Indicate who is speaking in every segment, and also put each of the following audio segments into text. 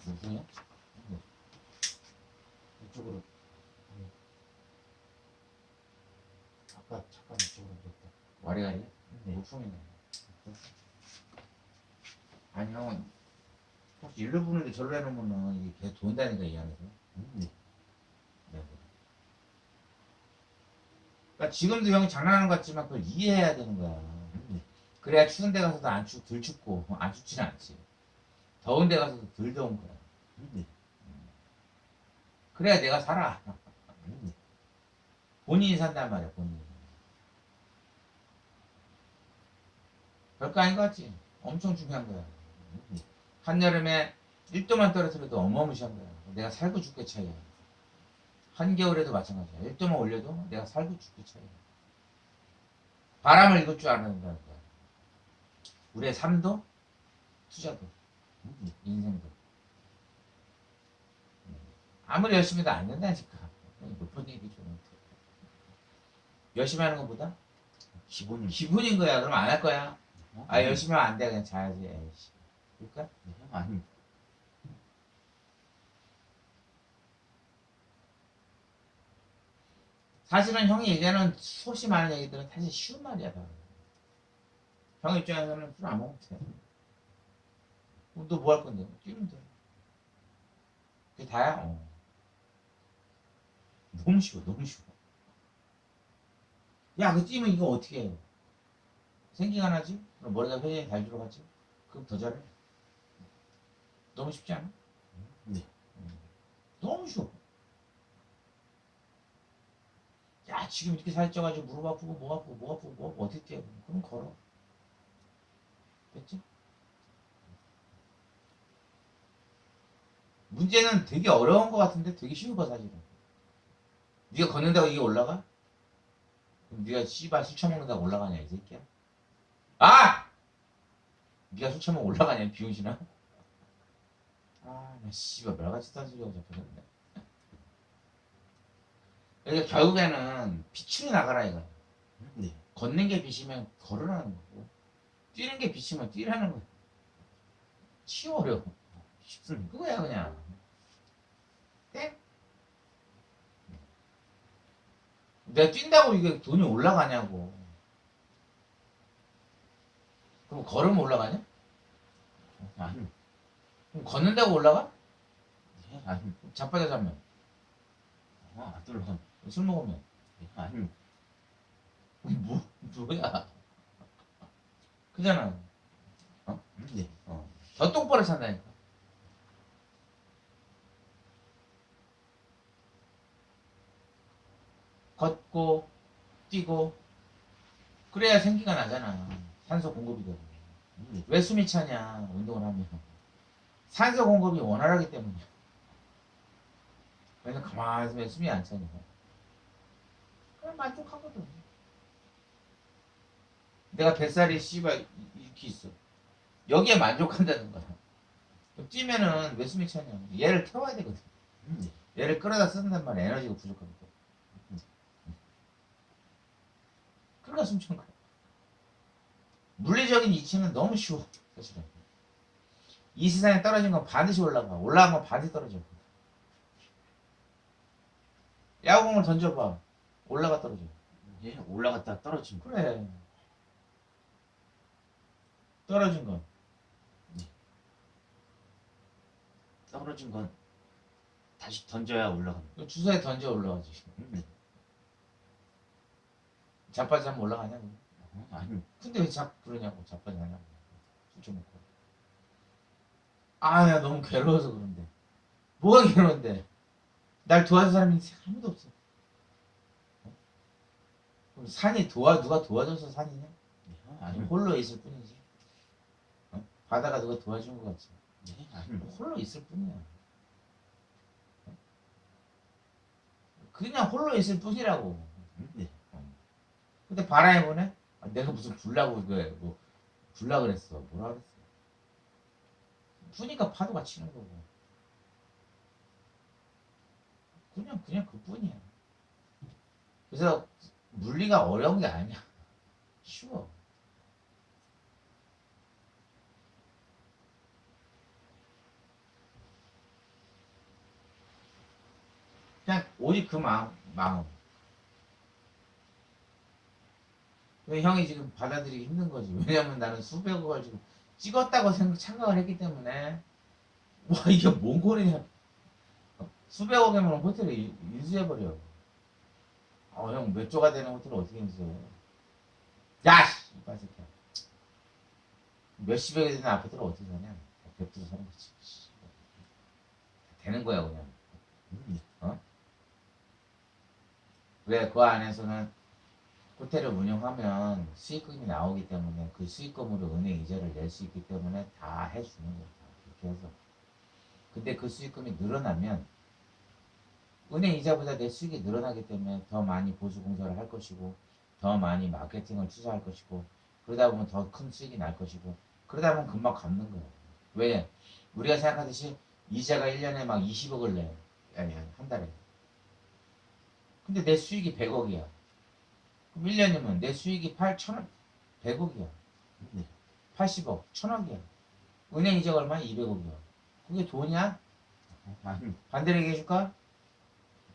Speaker 1: 누구냐? 이쪽으로. 아까 잠깐 이쪽으로 그랬다.
Speaker 2: 와리가리야?
Speaker 1: 네.
Speaker 2: 목숨이네. 아니 형은 혹시 일로 부는데 절로 해놓으면은 이게 계속 돈다니까 이 안에서.
Speaker 1: 네.
Speaker 2: 네. 그러니까 지금도 형이 장난하는 것 같지만 그걸 이해해야 되는 거야.
Speaker 1: 네.
Speaker 2: 그래야 추운 데 가서도 덜 춥고 안 춥지는 않지. 더운 데 가서도 덜 더운 거야.
Speaker 1: 네.
Speaker 2: 그래야 내가 살아.
Speaker 1: 네.
Speaker 2: 본인이 산단 말이야, 본인이. 별거 아닌 것 같지? 엄청 중요한 거야. 한여름에 1도만 떨어뜨려도 어마무시한 거야. 내가 살고 죽게 차이야. 한겨울에도 마찬가지야. 1도만 올려도 내가 살고 죽게 차이야. 바람을 읽을 줄 알아야 된다는 거야. 우리의 삶도, 투자도, 인생도. 아무리 열심히 해도 안 된다니까. 몇 번 얘기 좀. 열심히 하는 것보다 기분인 거야. 그럼 안 할 거야. 아, 열심히 하면 안 돼. 그냥 자야지. 에이씨. 그럴까?
Speaker 1: 아니.
Speaker 2: 사실은 형이 얘기하는 수없이 많은 얘기들은 사실 쉬운 말이야. 다. 형 입장에서는 술 안 먹으면 돼. 그럼 너 뭐 할 건데? 뛰면 돼. 그게 다야? 너무 쉬워, 너무 쉬워. 야, 그 뛰면 이거 어떻게 해? 생기가 나지? 그럼 머리가 회전이 잘 들어가지? 그럼 더 잘해. 너무 쉽지 않아?
Speaker 1: 네.
Speaker 2: 너무 쉬워. 야, 지금 이렇게 살이 쪄가지고 무릎 아프고 뭐 아프고 뭐 아프고 뭐 아프고 어떻게 뛰어? 그럼 걸어. 됐지? 문제는 되게 어려운 것 같은데 되게 쉬운 거 사실은. 네가 걷는다고 이게 올라가? 그럼 네가 씨발 술 처먹는다고 올라가냐 이 새끼야? 아! 네가 술 처먹으면 올라가냐 비용신아? 아, 나 씨발 멸같이 딴 소리하고 잡혀졌네. 그러니까 결국에는 비추려 나가라 이거.
Speaker 1: 네.
Speaker 2: 걷는 게 빛이면 걸으라는 거고 뛰는 게 빛이면 뛰라는 거야. 치워 어려워.
Speaker 1: 쉽습니다.
Speaker 2: 그거야 그냥. 땡? 내가 뛴다고 이게 돈이 올라가냐고. 그럼 걸으면 올라가냐?
Speaker 1: 아니.
Speaker 2: 그럼 걷는다고 올라가?
Speaker 1: 아니.
Speaker 2: 자빠져 자면
Speaker 1: 안 들어가.
Speaker 2: 술 먹으면
Speaker 1: 아니.
Speaker 2: 뭐야? 그잖아.
Speaker 1: 네.
Speaker 2: 더 똑바로 산다니까. 걷고 뛰고 그래야 생기가 나잖아. 산소 공급이 되고. 왜 숨이 차냐? 운동을 하면 산소 공급이 원활하기 때문이야. 그래서 가만히 있으면 숨이 안 차니까. 그럼 만족하거든. 내가 뱃살이 씨발 이렇게 있어. 여기에 만족한다는 거야. 그럼 뛰면은 왜 숨이 차냐? 얘를 태워야 되거든. 얘를 끌어다 쓴단 말이야. 에너지가 부족하니까. 그러니까 숨찬 거야. 물리적인 이치는 너무 쉬워. 사실은. 이 세상에 떨어진 건 반드시 올라가. 올라간 건 반드시 떨어져. 야구공을 던져봐. 올라가 떨어져.
Speaker 1: 예, 올라갔다 떨어진 거.
Speaker 2: 그래. 떨어진 건.
Speaker 1: 떨어진 건 다시 던져야 올라갑니다.
Speaker 2: 주사에 던져 올라가지. 자빠지 하면 올라가냐고.
Speaker 1: 아니.
Speaker 2: 근데 왜 그러냐고. 자빠지 하냐고. 술 좀 먹고. 아, 나 너무 괴로워서 그런데. 뭐가 괴로운데? 날 도와줄 사람이 아무도 없어. 그럼 산이 누가 도와줘서 산이냐?
Speaker 1: 아니.
Speaker 2: 홀로 있을 뿐이지. 바다가 누가 도와준 것 같지.
Speaker 1: 아니.
Speaker 2: 홀로 있을 뿐이야. 그냥 홀로 있을 뿐이라고. 근데 바람이 보네? 내가 무슨 불라고 그래. 뭐 불라 그랬어. 뭐라 그랬어. 부니까 파도가 치는 거고. 그냥 그뿐이야. 그래서 물리가 어려운 게 아니야. 쉬워. 그냥 오직 그 마음. 왜 형이 지금 받아들이기 힘든 거지. 왜냐면 나는 수백억을 지금 찍었다고 착각을 했기 때문에 와 이게 뭔 꼴이냐. 수백억이면 호텔을 인수해버려. 형 몇 조가 되는 호텔을 어떻게 인수해. 야! 씨! 이 새끼야. 몇십억이 되는 아파트를 어떻게 사냐. 베풀어 사는 거지. 되는 거야 그냥. 어? 왜 그 안에서는 호텔을 운영하면 수익금이 나오기 때문에 그 수익금으로 은행 이자를 낼 수 있기 때문에 다 해주는 거야. 그렇게 해서. 근데 그 수익금이 늘어나면 은행 이자보다 내 수익이 늘어나기 때문에 더 많이 보수공사를 할 것이고 더 많이 마케팅을 투자할 것이고 그러다 보면 더 큰 수익이 날 것이고 그러다 보면 금방 갚는 거야. 왜? 우리가 생각하듯이 이자가 1년에 막 20억을 내. 아니 한 달에. 근데 내 수익이 100억이야. 그럼 1년이면 내 수익이 8천억 100억이야. 80억, 1000억이야. 은행 이자가 얼마야? 200억이야. 그게 돈이야? 반대로 얘기해줄까?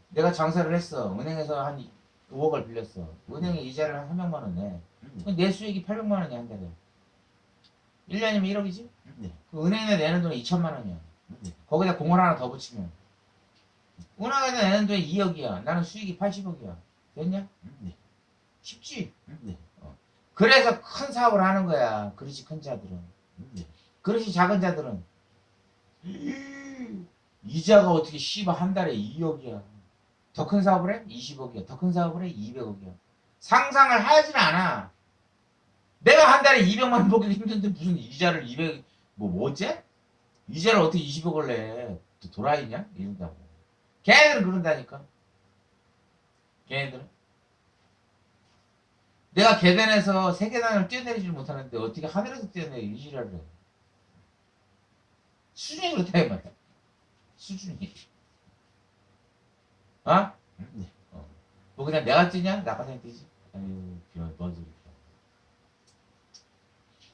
Speaker 2: 내가 장사를 했어. 은행에서 한 5억을 빌렸어. 은행에 이자를 한 300만 원 내. 그럼 내 수익이 800만 원이야 한 달에. 1년이면 1억이지? 그 은행에 내는 돈이 2천만 원이야. 거기다 공을 하나 더 붙이면 은행에 내는 돈이 2억이야. 나는 수익이 80억이야. 됐냐? 쉽지? 그래서 큰 사업을 하는 거야. 그릇이 큰 자들은. 그릇이 작은 자들은 이자가 어떻게 씨발 한 달에 2억이야. 더 큰 사업을 해? 20억이야. 더 큰 사업을 해? 200억이야. 상상을 하진 않아. 내가 한 달에 200만 원 벌기 힘든데 무슨 이자를 200, 뭐지? 이자를 어떻게 20억을 내? 도라이냐? 이런다고. 걔네들은 그런다니까. 걔네들은. 내가 계단에서 세 계단을 뛰어내리지를 못하는데 어떻게 하늘에서 뛰어내리 이 지랄을 해. 수준이 그렇다 이 말이야. 수준이. 어? 뭐 그냥 내가 뛰냐? 나가서 뛰지. 아유 비만 뭐지.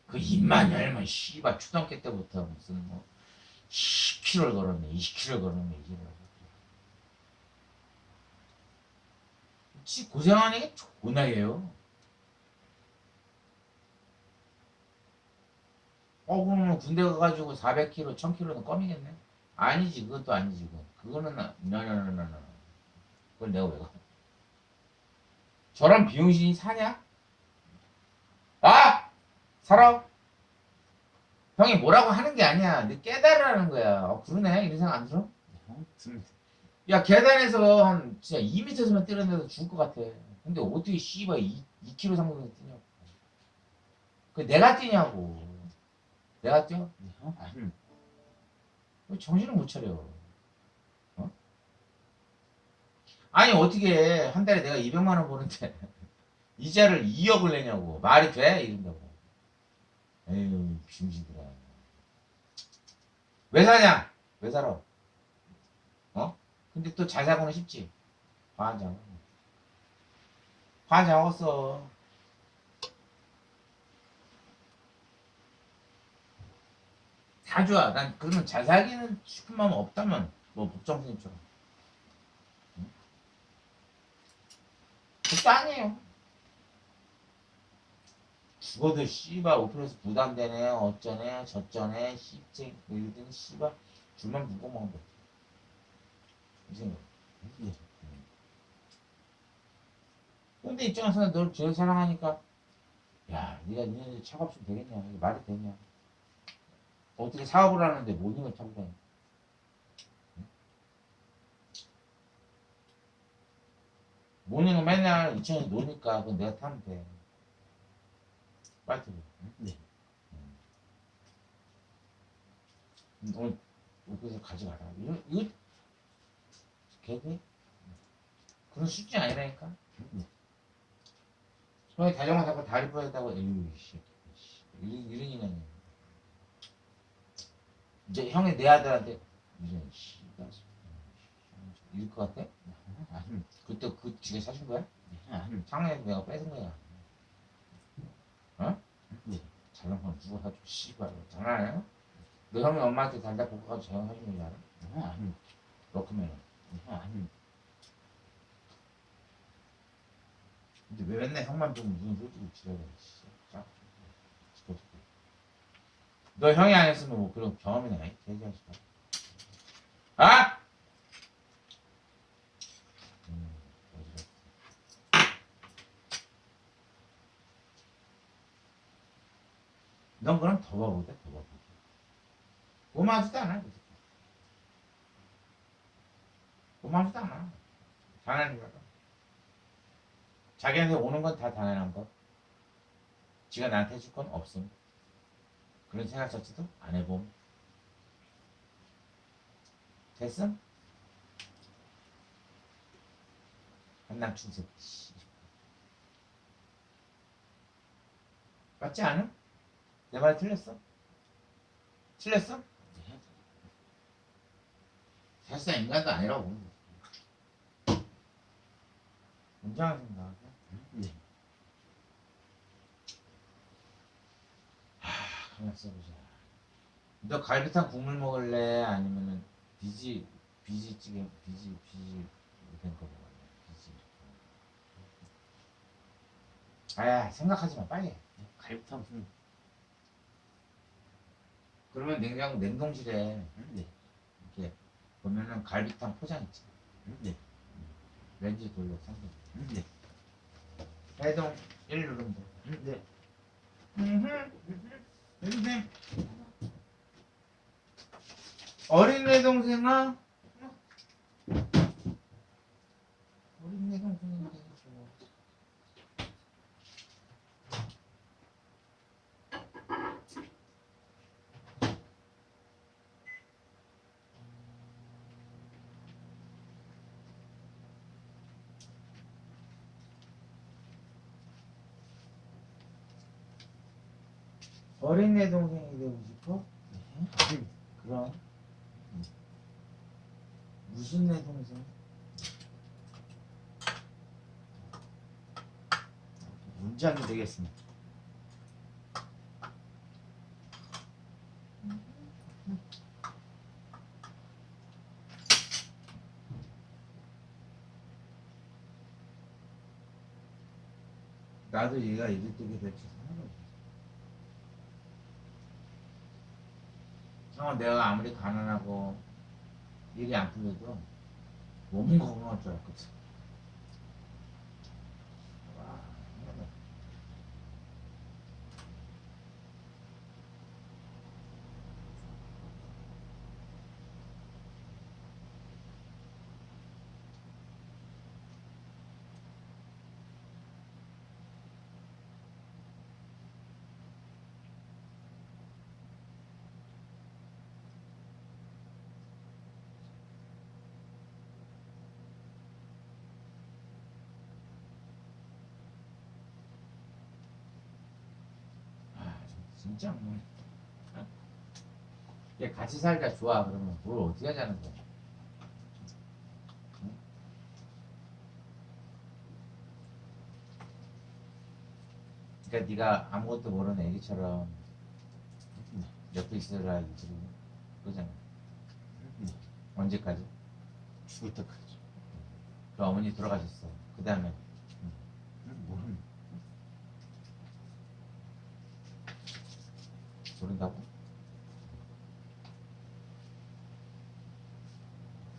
Speaker 2: 그 입만 열면 씨발 초등학교 때부터 무슨 뭐 10km를 걸었네 20km를 걸었네 이제 지 고생하는 게 존나 해요. 그러면 군대 가가지고 400km 1000km는 껌이겠네. 아니지 그것도 아니지 그거는 나나나나나 그걸 내가 왜 가? 저런 비용신이 사냐? 아! 살아? 형이 뭐라고 하는 게 아니야. 너 깨달으라는 거야. 그러네. 이런 생각 안 들어? 야, 계단에서 한 진짜 2m에서만 뛰어내도 죽을 것 같아. 근데 어떻게 씨발 2km 상승에서 뛰냐고. 그 내가 뛰냐고. 내가 뛰어? 왜 정신을 못 차려. 어? 아니, 어떻게 한 달에 내가 200만 원 버는데 이자를 2억을 내냐고. 말이 돼? 이런다고. 에휴, 중지들아. 왜 사냐? 왜 살아? 어? 근데 또 잘 사고는 싶지. 화한장. 화한장 먹었어. 다 좋아. 난 그러면 잘 살기는 싶은 마음 없다면 뭐 복정스님처럼. 응? 그것도 아니에요. 죽어도 씨발 5%에서 부담되네 어쩌네 저쩌네 씹쟁 이러더니 씨발 줄만 묶어 먹는 거. 이 생각. 근데 입장에서는 널 제일 사랑하니까 야 네가 니네 차가 없으면 되겠냐 이게 말이 되냐. 어떻게 사업을 하는데 모닝을 타고 다니. 모닝은 맨날 2천원이 노니까 그건 내가 타면 돼. 빨리 타고. 오늘 그래서 가져가라. 이거 걔네 그런 수준이 아니라니까. 형이 다정한 사고 다리 부러졌다고 에휴 씨 이런 인간이야. 이제 형이 내 아들한테 이런 씨발 이럴 것 같아? 그때 그 지가 사준 거야? 작년에 내가 뺏은 거야. 어? 잘난 건 누가 사줘 씨발 장난하냐? 너 형이 엄마한테 달다 볶아가지고 저형 사준 줄 알아? 로크맨은 근데 왜 맨날 형만 보면 눈 솔직히 지랄해. 진짜. 너 형이 안 했으면 뭐 그런 경험이나 해. 개자식아. 아! 어지럽다. 넌 그럼 더 봐보자, 더 봐보자. 고마하지도 않아, 그지? 고마하지도 않아. 당연한 거야. 자기한테 오는 건 다 당연한 거. 지가 나한테 해줄 건 없음. 그런 생각 자체도 안 해봄. 됐음? 한남 충색. 맞지 않음? 내 말 틀렸어? 틀렸어?
Speaker 1: 네.
Speaker 2: 사실상 인간도 아니라고 보는 거야. 굉장한 생각이야.
Speaker 1: 네.
Speaker 2: 가만 써보자. 너 갈비탕 국물 먹을래? 아니면은 비지찌개 비지 된 거 먹을래? 비지. 아야 생각하지 마 빨리.
Speaker 1: 갈비탕 국.
Speaker 2: 그러면 냉동실에
Speaker 1: 네.
Speaker 2: 이렇게 보면은 갈비탕 포장 있지.
Speaker 1: 네.
Speaker 2: 렌즈 돌려 상대.
Speaker 1: 네.
Speaker 2: 해동 1 누르면 돼.
Speaker 1: 네.
Speaker 2: 해주세요. 어린애 동생아. 어린애 동생인데 좋아. 어린애 동생이 되고 싶어?
Speaker 1: 네.
Speaker 2: 그럼 무슨 내 동생?
Speaker 1: 문장이 되겠습니다.
Speaker 2: 나도 얘가 이럴 때게 될지 상관없어. 형은 내가 아무리 가난하고 일이 안 풀려도 몸은 건강할 줄 알았거든. 와, 신기하다. 아, 진짜 뭐. 얘 같이 살자 좋아 그러면 뭘 어떻게 하자는 거야? 응? 그러니까 네가 아무것도 모르는 애기처럼 옆에 있으라 이지 그잖아.
Speaker 1: 네.
Speaker 2: 언제까지?
Speaker 1: 죽을 때까지.
Speaker 2: 그 어머니 돌아가셨어. 그 다음에
Speaker 1: 모르는.
Speaker 2: 모른다고?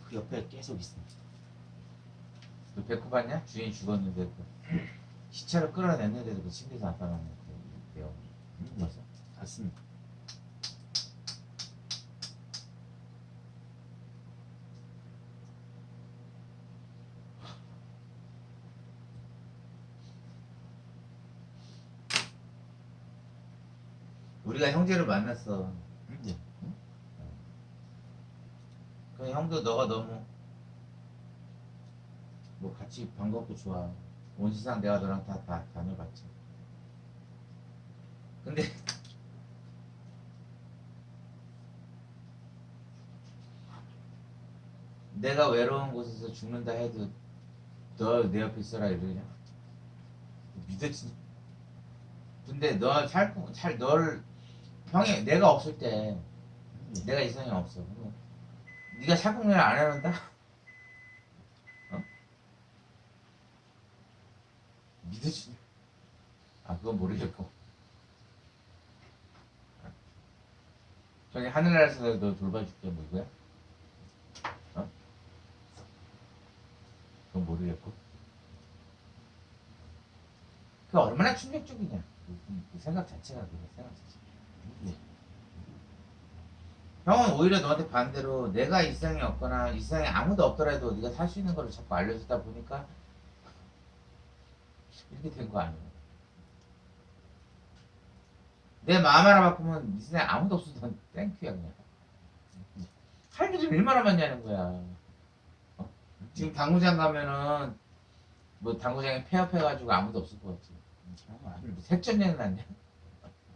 Speaker 1: 그 옆에 계속 있습니다.
Speaker 2: 너 배꼽 봤냐? 주인이 죽었는데 그 시체를 끌어냈는데도 그 침대에서 안 떠나는 그 내용 봤어?
Speaker 1: 맞습니다.
Speaker 2: 우리가 형제를 만났어.
Speaker 1: 네.
Speaker 2: 그 형도 너가 너무 뭐 같이 반갑고 좋아. 온 세상 내가 너랑 다 다녀봤지. 근데 내가 외로운 곳에서 죽는다 해도 너 내 옆에 있어라 이러냐? 믿었지? 근데 널 형이 내가 없을 때 내가 이성이 없어. 그러면 네가 살궁리를 안 해놓는다? 어? 믿어주냐? 아 그건 모르겠고. 저기 하늘나라에서 너 돌봐줄게 뭐 이거야? 어? 그건 모르겠고. 그 얼마나 충격적이냐? 그 생각 자체가 그래 생각 자체.
Speaker 1: 네.
Speaker 2: 형은 오히려 너한테 반대로 내가 이 세상에 없거나 이 세상에 아무도 없더라도 네가 살 수 있는 거를 자꾸 알려주다 보니까 이렇게 된 거 아니야? 내 마음 하나 바꾸면 이 세상에 아무도 없어도 난 땡큐야 그냥. 할 일이 얼마나 많냐는 거야. 어? 지금 당구장 가면은 뭐 당구장에 폐업해가지고 아무도 없을 것 같지.
Speaker 1: 아니,
Speaker 2: 뭐 색전쟁 났냐?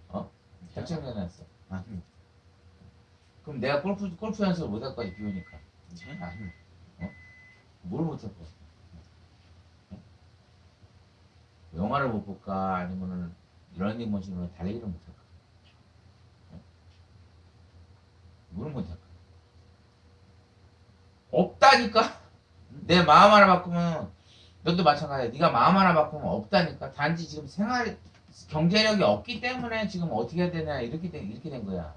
Speaker 2: 어? 색전쟁 났어.
Speaker 1: 아니,
Speaker 2: 그럼 내가 골프 연습을 못할 거지 비 오니까.
Speaker 1: 아니,
Speaker 2: 뭘 못할 거야? 어? 영화를 못 볼까 아니면은 러닝머신으로 달리기를 못 할까? 뭘 못 할까? 없다니까. 내 마음 하나 바꾸면 너도 마찬가지야. 네가 마음 하나 바꾸면 없다니까. 단지 지금 생활 경제력이 없기 때문에 지금 어떻게 해야 되냐 이렇게 된 거야.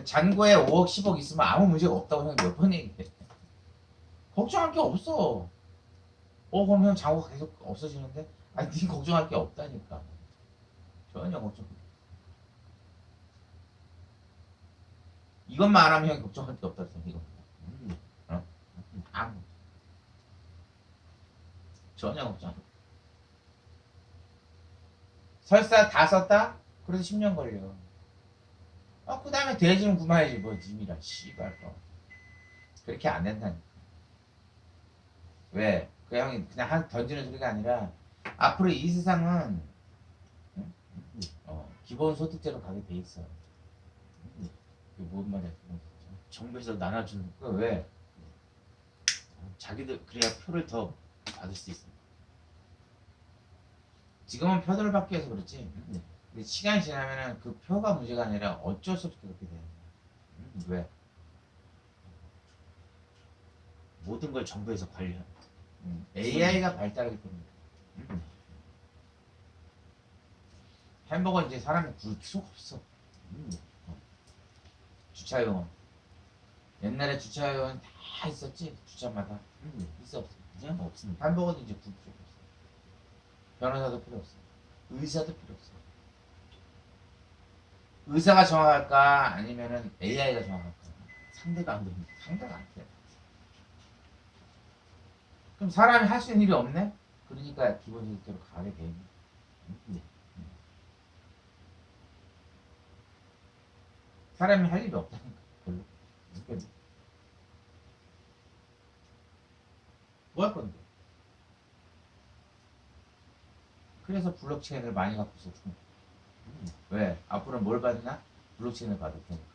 Speaker 2: 잔고에 5억 10억 있으면 아무 문제가 없다고 형 몇 번 얘기해. 걱정할 게 없어. 그럼 형 잔고가 계속 없어지는데? 아니 네 걱정할 게 없다니까. 전혀 걱정. 이것만 안 하면 형이 걱정할 게 없다. 이거. 어? 아무. 전혀 걱정. 설사 다 썼다? 그래도 10년 걸려. 그 다음에 돼지는 구마야지 뭐 님이라 씨발 거. 그렇게 안 된다니까. 왜? 그 형이 그냥 던지는 소리가 아니라 앞으로 이 세상은 응? 기본소득제로 가게 돼 있어. 그게 뭔 말이야?
Speaker 1: 정부에서 나눠주는
Speaker 2: 그 왜?
Speaker 1: 자기들 그래야 표를 더 받을 수 있어.
Speaker 2: 지금은 표들을 받기 위해서 그렇지. 근데 시간이 지나면은 그 표가 문제가 아니라 어쩔 수 없이 그렇게 돼. 왜?
Speaker 1: 모든 걸 정부에서 관리하는.
Speaker 2: AI가 발달하기 때문에. 햄버거 이제 사람이 구울 수가 없어. 주차요원. 옛날에 주차요원 다 있었지. 주차마다. 있어 없어.
Speaker 1: 이제는 없습니다.
Speaker 2: 햄버거도 이제 구울 필요 없어. 변호사도 필요 없어. 의사도 필요 없어. 의사가 정확할까 아니면은 AI가 정확할까?
Speaker 1: 상대가 안 됩니다.
Speaker 2: 상대가 안 돼. 그럼 사람이 할 수 있는 일이 없네? 그러니까 기본소득제로 가게 돼 있네. 사람이 할 일이 없다니까. 별로. 그러니까 뭐 할 건데? 그래서 블록체인을 많이 갖고 있었지. 왜? 앞으로는 뭘 받나? 블록체인을 받을 테니까.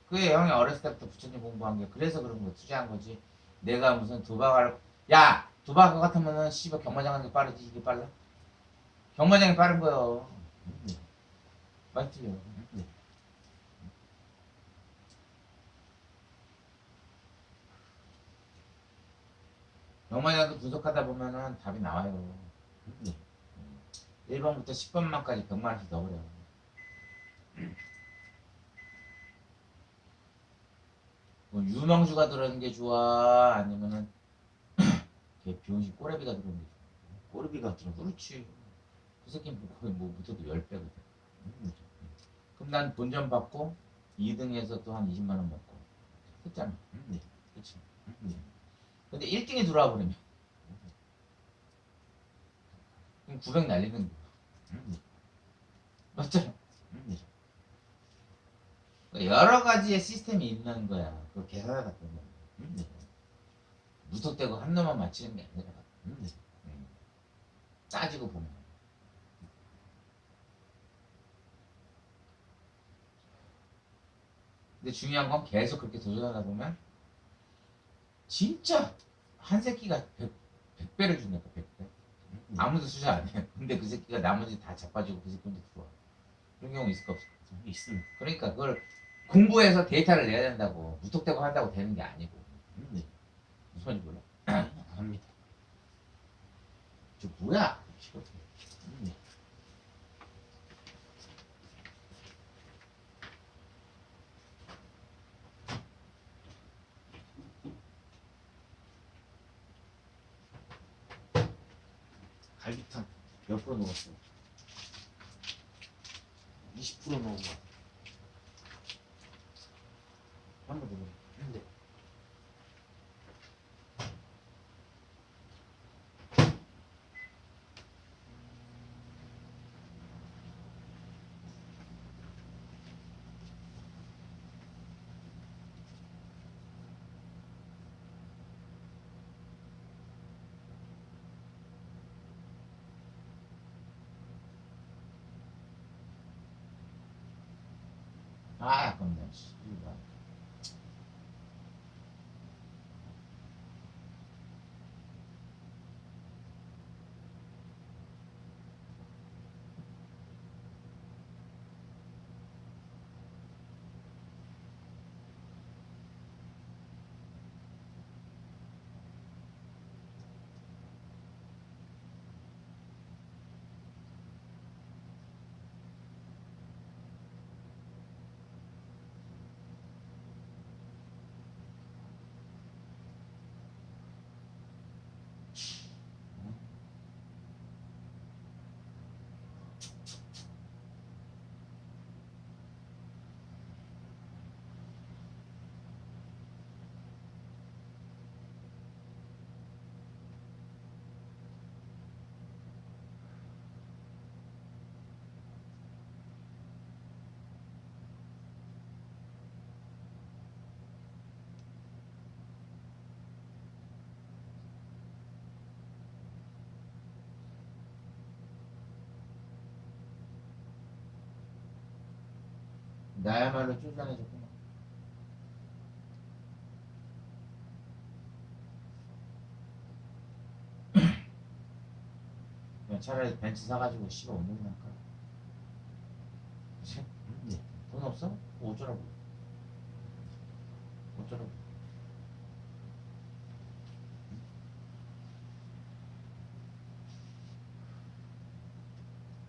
Speaker 2: 그게 형이 어렸을 때부터 부처님 공부한 게 그래서 그런 거 투자한 거지. 내가 무슨 도박을 도박 같으면은 씨발 경마장 가는 게 빠르지 이게 빨라? 경마장이 빠른 거요. 맞지요? 경마장도 분석하다 보면은 답이 나와요. 1번부터 10번만까지 100만원씩 넣으려. 뭐 유망주가 들어있는 게 좋아? 아니면은 걔 비용식 꼬레비가 들어있는 게 좋아?
Speaker 1: 꼬르비가 들어가.
Speaker 2: 그렇지. 그 새끼는 거의 뭐 붙어도 10배거든. 그럼 난 본전 받고 2등에서 또 한 20만원 먹고 했잖아. 그치? 근데 1등이 들어와 버리면 그럼 900 날리는 거야. 맞잖아. 여러 가지의 시스템이 있는 거야. 그걸 계산하다 보면. 무턱대고 한 놈만 맞히는 게 아니라. 따지고 보면. 근데 중요한 건 계속 그렇게 도전하다 보면 진짜 한 새끼가 100배를 준다니까 100배. 아무도 투자 안 해. 근데 그 새끼가 나머지 다 자빠지고 그 새끼 혼자 들어와. 그런 경우 있을까 없을까?
Speaker 1: 있습니다.
Speaker 2: 그러니까 그걸 공부해서 데이터를 내야 된다고 무턱대고 한다고 되는 게 아니고 무슨 말인지 몰라?
Speaker 1: 안 합니다.
Speaker 2: 저 뭐야? 싫어.
Speaker 1: 네. 갈비탕 몇 프로 넣었어요? 20% 넣은 거. 한번 더 넣어. 네.
Speaker 2: 아, 아깝네. 씨발. 나야말로 쫓아내줬구나. 그냥 차라리 벤츠 사가지고 씨발 운동이나 할까? 그치?
Speaker 1: 네.
Speaker 2: 돈 없어? 뭐 어쩌라고? 어쩌라고?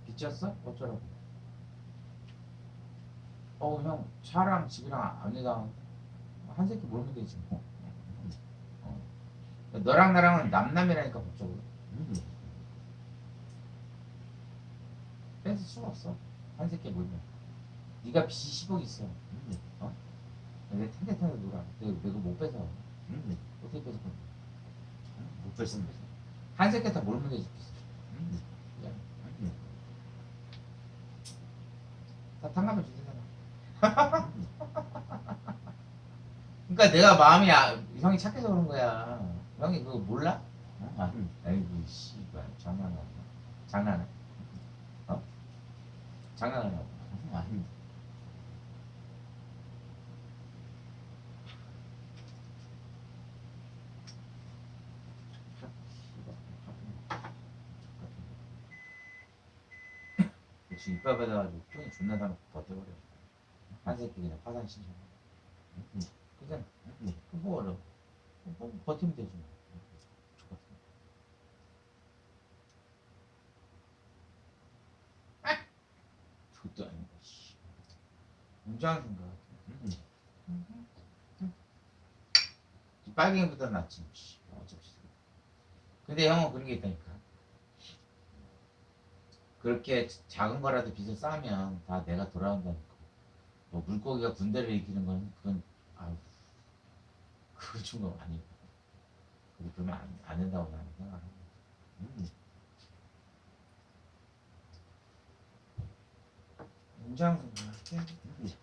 Speaker 2: 빚졌어? 어쩌라고? 형 차랑 집이랑 아내랑 한 새끼 몰면 되지 뭐. 어. 너랑 나랑은 남남이라니까 법적으로
Speaker 1: 네.
Speaker 2: 뺏을 수가 없어. 한 새끼 몰면. 네가 빚이 10억 있어.
Speaker 1: 네.
Speaker 2: 어? 내 텐데텐데 놀아. 내가 못 뺏어.
Speaker 1: 네.
Speaker 2: 어떻게 뺏을 건데?
Speaker 1: 못 뺐습니다.
Speaker 2: 한 새끼 다 몰면 되지.
Speaker 1: 네.
Speaker 2: 야,
Speaker 1: 네.
Speaker 2: 다 탕감해 주잖아.
Speaker 1: 네.
Speaker 2: 그러니까 내가 마음이 형이 착해서 그런 거야. 형이 그거 몰라? 아, 아이고 씨발 장난하나? 장난해? 어? 장난하냐고?
Speaker 1: 아닙니다.
Speaker 2: 지금 이빨 받아가지고 똥이 존나 다놓고 버텨버려. 한 새끼 그냥 파산 신청. 그잖아.
Speaker 1: 네.
Speaker 2: 뭐 어려워. 뭐 버티면 되지 뭐. 그것도 아니고 씨. 웅장한 생각. 빨갱이보다 낫지. 씨. 어차피. 근데 형은 그런 게 있다니까. 그렇게 작은 거라도 빚을 쌓으면 다 내가 돌아온다니까. 뭐 물고기가 군대를 일으키는 건 그건 아유 그거 준거 아니고. 그러면 안 된다고 나는 생각합니다. 웅장한 생각할게.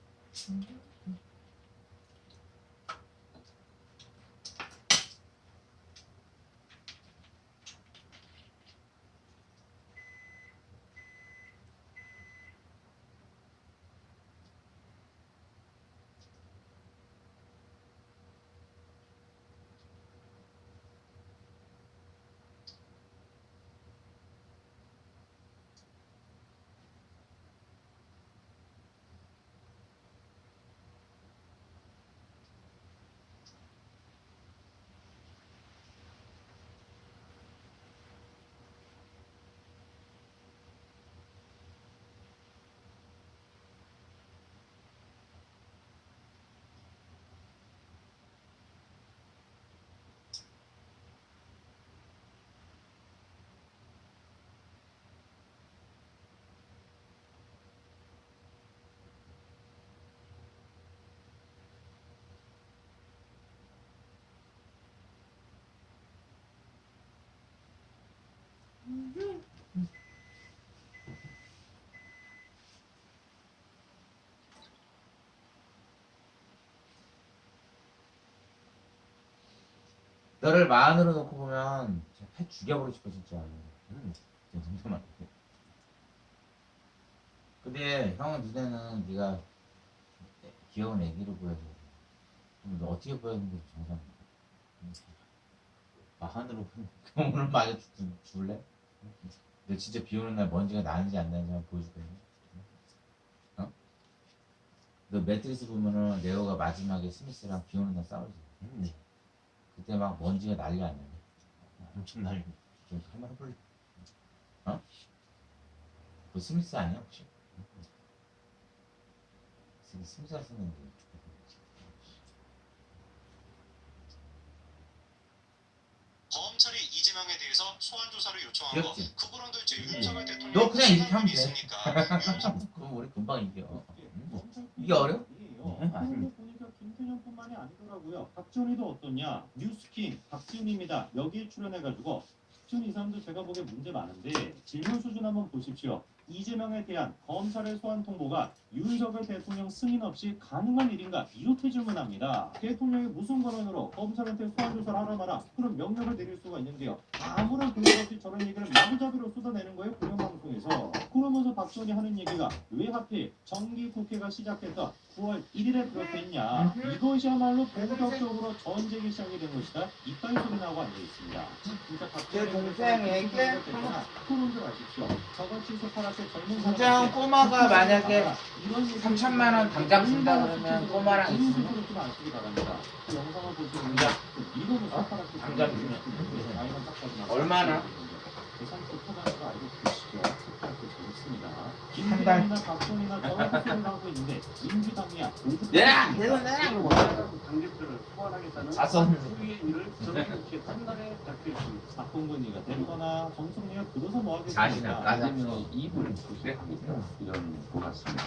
Speaker 2: 너를 마흔으로 놓고 보면 진짜 패 죽여버리고 싶어 진짜. 진짜 정말. 근데 형은 눈에는 네가 귀여운 애기로 보여서 그럼 너 어떻게 보여는 게 정상이야. 마흔으로 그럼 오늘 마저 줄래? 너 진짜 비 오는 날 먼지가 나는지 안 나는지 한번 보여줄래? 어? 너 매트리스 보면은 레오가 마지막에 스미스랑 비 오는 날 싸우지. 그때 막 먼지가 난리 안 나네.
Speaker 1: 엄청 날리.
Speaker 2: 한번 해볼래? 어? 그 스미스 아니야 혹시? 스미스가 쓰는 게
Speaker 3: 검찰이 이재명에 대해서 소환 조사를 요청한 거
Speaker 2: 귀엽지?
Speaker 3: 그거랑도 이제 윤석열 대통령
Speaker 2: 너 그냥 이렇게 하면 돼.
Speaker 3: 있으니까
Speaker 2: 그럼 우리 금방 이겨. 이게 어려워?
Speaker 4: 그런데 보니까 김태년뿐만이 아니더라고요. 박지원이도 어떠냐? 뉴스킹 박지훈입니다. 여기에 출연해가지고 박지훈 이 사람도 제가 보기에 문제 많은데 질문 수준 한번 보십시오. 이재명에 대한 검찰의 소환 통보가 윤석열 대통령 승인 없이 가능한 일인가? 이렇게 질문합니다. 대통령이 무슨 권한으로 검찰한테 소환 조사를 하라 마라 그런 명령을 내릴 수가 있는데요. 아무런 근거 없이 저런 얘기를 마구잡이로 쏟아내는 거예요. 공영방송에서. 그러면서 박지원이 하는 얘기가 왜 하필 정기국회가 시작했던 9월 1일에 그렇게 했냐. 이것이야말로 본격적으로 전쟁이 시작이 된 것이다. 이따위 소리 나오고 앉아있습니다. 진짜
Speaker 2: 제 동생에게
Speaker 4: 토론 좀 하십시오. 저같이 소파라서 젊은
Speaker 2: 진짜 꼬마가 만약에 3천만 원 당장 준다
Speaker 4: 음,
Speaker 2: 그러면 꼬마랑 있으면
Speaker 4: 좀 아시기 바랍니다. 그 영상을 보시면
Speaker 2: 당장.
Speaker 4: 이거는 소파라서
Speaker 2: 당장 주면.
Speaker 4: 아이만 딱 봐도
Speaker 2: 얼마나?
Speaker 4: 계산 포토가서 알고 계시죠. 소파라서 재밌습니다.
Speaker 2: 한 달.
Speaker 4: 김대현이나 박son이나 저같이 소리를 하고 있는데 민주당이야.
Speaker 2: 내가 계속 내가
Speaker 5: 관객들을 소환하겠다는
Speaker 2: 다 썼는데.
Speaker 5: 소위의 일을 정기국회 한 달에 잡혀 있습니다.
Speaker 4: 박봉근이가 데리거나 정승리가 들어서 뭐 하겠습니까?
Speaker 2: 자신을 까자.
Speaker 4: 입을
Speaker 5: 이런 것 같습니다.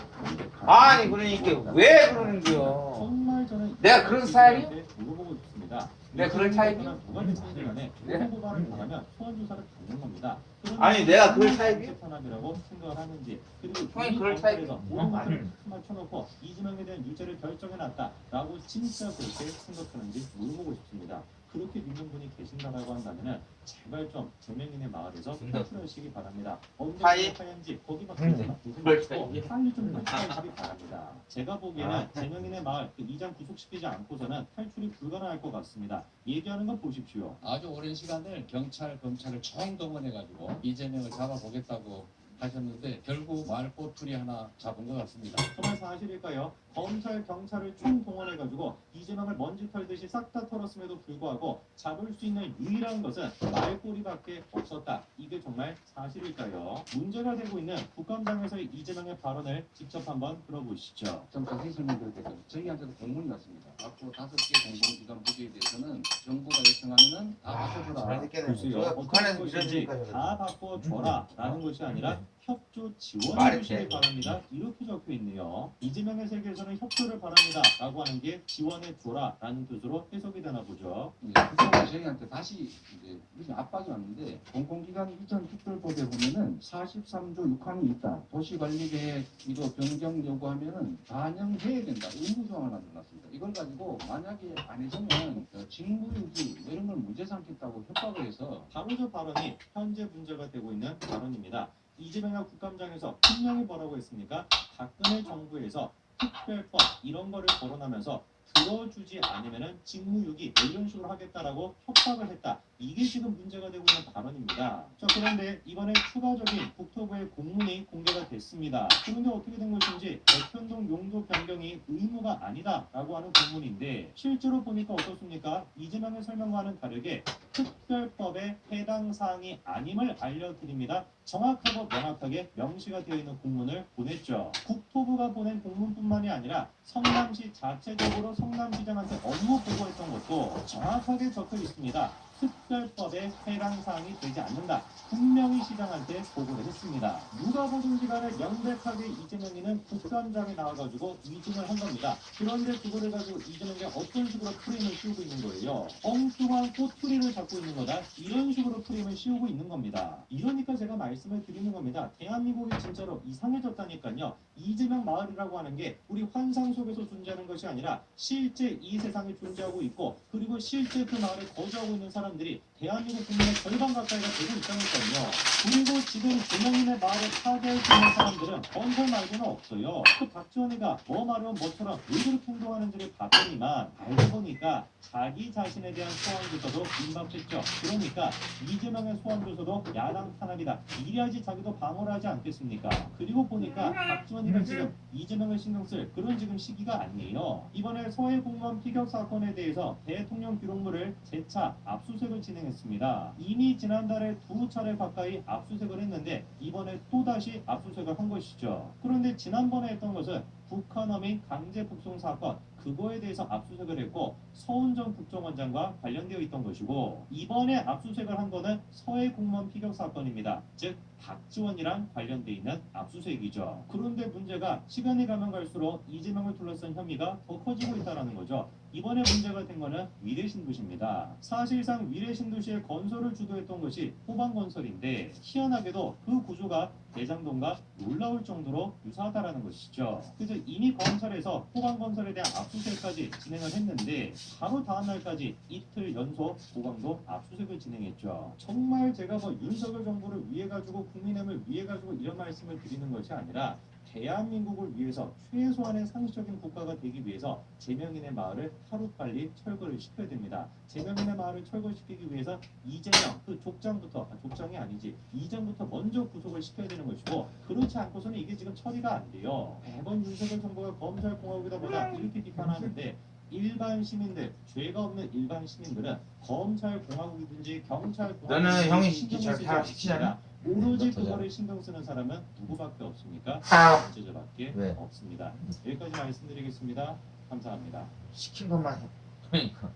Speaker 2: 아니 그러니까 왜 그러는겨?
Speaker 4: 정말 저는
Speaker 2: 내가 그런 스타일이야?
Speaker 4: 물어보고 싶습니다.
Speaker 2: 내가 그런 타입이야?
Speaker 4: 누가 됐든 간에
Speaker 2: 네?
Speaker 4: 고발을 당하면 소환 조사를 받는 겁니다.
Speaker 2: 아니, 내가 그럴 타입이야?
Speaker 4: 사람이라고 생각을 하는지 그리고
Speaker 2: 형이
Speaker 4: 이
Speaker 2: 그럴
Speaker 4: 검찰에서
Speaker 2: 타입이야?
Speaker 4: 모든 것들을
Speaker 2: 아니.
Speaker 4: 맞춰놓고 이재명에 대한 유죄를 결정해놨다라고 진짜 그렇게 생각하는지 물어보고 싶습니다. 그렇게 믿는 분이 계신다라고 한다면은 제발 좀 제명인의 마을에서 탈출하시기 바랍니다. 언제
Speaker 2: 하이?
Speaker 4: 하얀지 거기만 계속 보지
Speaker 2: 그럴
Speaker 4: 마시고
Speaker 2: 타입이야?
Speaker 4: 빨리 좀 탈출하시기 바랍니다. 제가 보기에는 제명인의 마을 그 이장 구속시키지 않고서는 탈출이 불가능할 것 같습니다. 얘기하는 거 보십시오.
Speaker 6: 아주 오랜 시간을 경찰, 검찰을 총동원해가지고 이재명을 잡아보겠다고 하셨는데 결국 말꼬투리 하나 잡은 것 같습니다.
Speaker 4: 정말 사실일까요? 검찰, 경찰을 총동원해가지고 이재명을 먼지 털듯이 싹 다 털었음에도 불구하고 잡을 수 있는 유일한 것은 말꼬리밖에 없었다. 이게 정말 사실일까요? 문제가 되고 있는 국감장에서의 이재명의 발언을 직접 한번 들어보시죠.
Speaker 6: 좀 자세히 설명드릴게요. 저희한테도 공문이 왔습니다. 앞으로 5개 공공기관 부지에 대해서는 정부가 요청하면은 다 바꿔줘라.
Speaker 4: 글쎄요.
Speaker 2: 북한에서
Speaker 4: 어떤
Speaker 2: 이런
Speaker 4: 것인지 다 바꿔줘라라는 것이 아니라 협조
Speaker 2: 말이
Speaker 4: 지원해 주시기
Speaker 2: 돼.
Speaker 4: 바랍니다. 이렇게 적혀 있네요. 이재명의 세계에서는 협조를 바랍니다라고 하는 게 지원해 줘라라는 뜻으로 해석이 되나 보죠.
Speaker 6: 그래서 저희한테 다시 이제 이렇게 압박이 왔는데 공공기관 이전 특별법에 보면은 43조 6항이 있다. 도시관리계획 이거 변경 요구하면은 반영해야 된다. 의무 조항을 만들어놨습니다. 이걸 가지고 만약에 안 해주면 직무유기 뭐 이런 걸 문제 삼겠다고 협박을 해서
Speaker 4: 바로 저 발언이 현재 문제가 되고 있는 발언입니다. 이재명이 국감장에서 분명히 뭐라고 했습니까? 박근혜 정부에서 특별법 이런 거를 거론하면서 들어주지 않으면은 직무유기 뭐 이런 식으로 하겠다라고 협박을 했다. 이게 지금 문제가 되고 있는 발언입니다. 자, 그런데 이번에 추가적인 국토부의 공문이 공개가 됐습니다. 그런데 어떻게 된 것인지 백현동 용도 변경이 의무가 아니다라고 하는 공문인데 실제로 보니까 어떻습니까? 이재명의 설명과는 다르게 특별법에 해당 사항이 아님을 알려드립니다. 정확하고 명확하게 명시가 되어 있는 공문을 보냈죠. 국토부가 보낸 공문뿐만이 아니라 성남시 자체적으로 성남시장한테 업무 보고했던 것도 정확하게 적혀 있습니다. 특별법에 해당 사항이 되지 않는다. 분명히 시장한테 보고를 했습니다. 누가 보든지 간에 명백하게 이재명이는 국감장에 나와가지고 위증을 한 겁니다. 그런데 그거를 가지고 이재명이 어떤 식으로 프레임을 씌우고 있는 거예요. 엉뚱한 꼬투리를 잡고 있는 거다. 이런 식으로 프레임을 씌우고 있는 겁니다. 이러니까 제가 말씀을 드리는 겁니다. 대한민국이 진짜로 이상해졌다니까요. 이재명 마을이라고 하는 게 우리 환상 속에서 존재하는 것이 아니라 실제 이 세상에 존재하고 있고, 그리고 실제 그 마을에 거주하고 있는 사람들이 대한민국 국민의 절반 가까이가 되고 있다니까요. 그리고 지금 김영민의 마을을 파괴할 수 있는 사람들은 건설 말고는 없어요. 그 박지원이가 뭐 말하면 뭐처럼 왜 그렇게 행동하는지를 봤더니만 알고 보니까 자기 자신에 대한 소환조서도 임박했죠. 그러니까 이재명의 소환조서도 야당 탄압이다. 이래야지 자기도 방어를 하지 않겠습니까? 그리고 보니까 박지원이가 지금 이재명을 신경 쓸 그런 지금 시기가 아니에요. 이번에 서해 공무원 피격 사건에 대해서 대통령 기록물을 재차 압수수색을 진행했습니다. 이미 지난달에 2차례 가까이 압수수색을 했는데 이번에 또다시 압수수색을 한 것이죠. 그런데 지난번에 했던 것은 북한 어민 강제 북송 사건, 그거에 대해서 압수수색을 했고 서운정 국정원장과 관련되어 있던 것이고, 이번에 압수수색을 한 거는 서해 공무원 피격 사건입니다. 즉 박지원이랑 관련돼 있는 압수수색이죠. 그런데 문제가 시간이 가면 갈수록 이재명을 둘러싼 혐의가 더 커지고 있다는 거죠. 이번에 문제가 된 거는 위례신도시입니다. 사실상 위례신도시의 건설을 주도했던 것이 호방건설인데 희한하게도 그 구조가 대장동과 놀라울 정도로 유사하다라는 것이죠. 그래서 이미 검찰에서 호방건설에 대한 압수수색까지 진행을 했는데 바로 다음 날까지 이틀 연속 호방도 압수수색을 진행했죠. 정말 제가 뭐 윤석열 정부를 위해 가지고 국민의힘을 위해 가지고 이런 말씀을 드리는 것이 아니라 대한민국을 위해서 최소한의 상식적인 국가가 되기 위해서 재명인의 마을을 하루빨리 철거를 시켜야 됩니다. 재명인의 마을을 철거시키기 위해서 이재명 그 족장부터, 족장이 아니지, 이전부터 먼저 구속을 시켜야 되는 것이고, 그렇지 않고서는 이게 지금 처리가 안 돼요. 매번 윤석열 정부가 검찰공화국이다 보다 이렇게 비판하는데 일반 시민들, 죄가 없는 일반 시민들은 검찰공화국이든지 경찰공화국이든지
Speaker 2: 너는 형이
Speaker 4: 신경을
Speaker 2: 잘
Speaker 4: 쓰지
Speaker 2: 다 시키잖아.
Speaker 4: 않습니다. 오로지
Speaker 2: 너
Speaker 4: 그거를 신경 쓰는 사람은 누구밖에 없습니까? 범죄자밖에
Speaker 2: 왜?
Speaker 4: 없습니다. 여기까지 말씀드리겠습니다. 감사합니다.
Speaker 2: 시킨 것만 해. 그러니까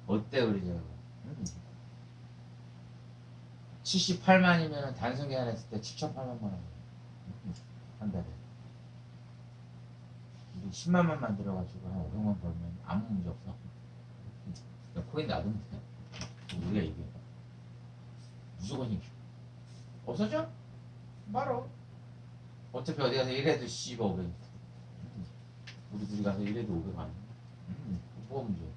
Speaker 2: 어때 우리 저 78만이면 단순 계산했을 때 7,800만 원 한 달에. 우리 10만 원만 들어가지고 한 500만 벌면 아무 문제 없어. 그냥 코인 놔두면 돼. 우리가 이겨. 무조건 이겨. 없어져? 바로. 어차피 어디 가서 이래도 500. 우리 둘이 가서 이래도 500 아니야. 뭐가 문제야?